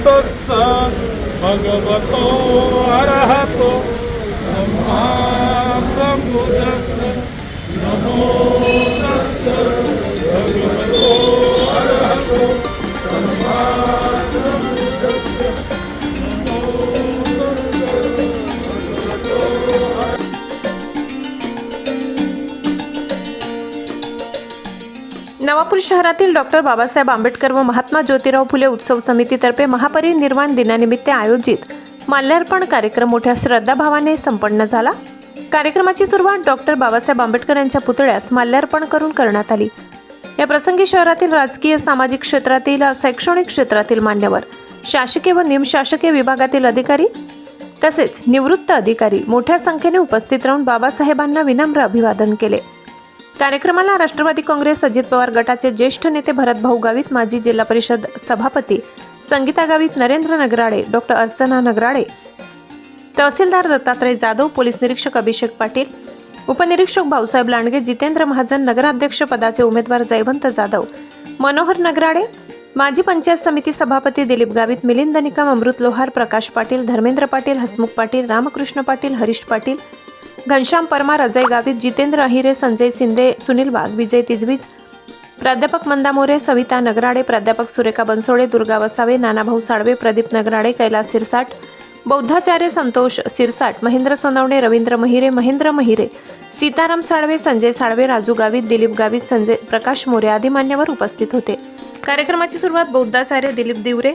तस्स भगवतो अरहतो सम्मा सम्बुद्धस्स नमो तस्स भगवतो अरहतो सम्मा सम्बुद्धस्स नवापूर शहरातील डॉक्टर बाबासाहेब आंबेडकर व महात्मा ज्योतिराव फुले उत्सव समितीतर्फे महापरिनिर्वाण दिनानिमित्त आयोजित माल्यार्पण कार्यक्रम मोठ्या श्रद्धाभावाने संपन्न झाला। कार्यक्रमाची सुरुवात डॉक्टर बाबासाहेब आंबेडकर यांच्या पुतळ्यास माल्यार्पण करून करण्यात आली। या प्रसंगी शहरातील राजकीय, सामाजिक क्षेत्रातील, शैक्षणिक क्षेत्रातील मान्यवर, शासकीय व निमशासकीय विभागातील अधिकारी तसेच निवृत्त अधिकारी मोठ्या संख्येने उपस्थित राहून बाबासाहेबांना विनम्र अभिवादन केले। कार्यक्रमाला राष्ट्रवादी काँग्रेस अजित पवार गटाचे ज्येष्ठ नेते भरतभाऊ गावित, माजी जिल्हा परिषद सभापती संगीता गावित, नरेंद्र नगराळे, डॉक्टर अर्चना नगराळे, तहसीलदार दत्तात्रय जाधव, पोलीस निरीक्षक अभिषेक पाटील, उपनिरीक्षक भाऊसाहेब लांडगे, जितेंद्र महाजन, नगराध्यक्ष पदाचे उमेदवार जयवंत जाधव, मनोहर नगराळे, माजी पंचायत समिती सभापती दिलीप गावित, मिलिंद निकम, अमृत लोहार, प्रकाश पाटील, धर्मेंद्र पाटील, हसमुख पाटील, रामकृष्ण पाटील, हरीश पाटील, घनश्याम परमार, अजय गावित, जितेंद्र अहिरे, संजय शिंदे, सुनील वाघ, विजय तिजवीज, प्राध्यापक मंदा मोरे, सविता नगराळे, प्राध्यापक सुरेखा बनसोडे, दुर्गा वसावे, नानाभाऊ साळवे, प्रदीप नगराळे, कैलास सिरसाट, बौद्धाचार्य संतोष सिरसाट, महेंद्र सोनवणे, रवींद्र महिरे, महेंद्र महिरे, सीताराम साळवे, संजय साळवे, राजू गावित, दिलीप गावित, संजय प्रकाश मोरे आदी मान्यवर उपस्थित होते। कार्यक्रमाची सुरुवात बौद्धाचार्य दिलीप दिवरे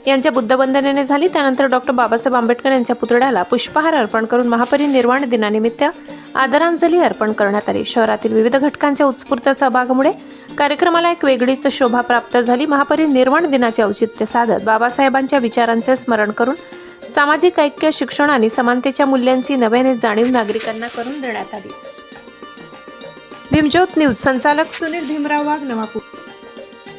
यांच्या बुद्धवंदनेने झाली। त्यानंतर डॉक्टर बाबासाहेब आंबेडकर यांच्या पुतळ्याला पुष्पहार अर्पण करून महापरिनिर्वाण दिनानिमित्त आदरांजली अर्पण करण्यात आली। शहरातील विविध घटकांच्या उत्स्फूर्त सहभागामुळे कार्यक्रमाला एक वेगळीच शोभा प्राप्त झाली। महापरिनिर्वाण दिनाचे औचित्य साधत बाबासाहेबांच्या विचारांचे स्मरण करून सामाजिक ऐक्य, शिक्षण आणि समानतेच्या मूल्यांची नव्याने जाणीव नागरिकांना करून देण्यात आली। भीमज्योत न्यूज संचालक सुनील भीमराव वाघ, नवापूर।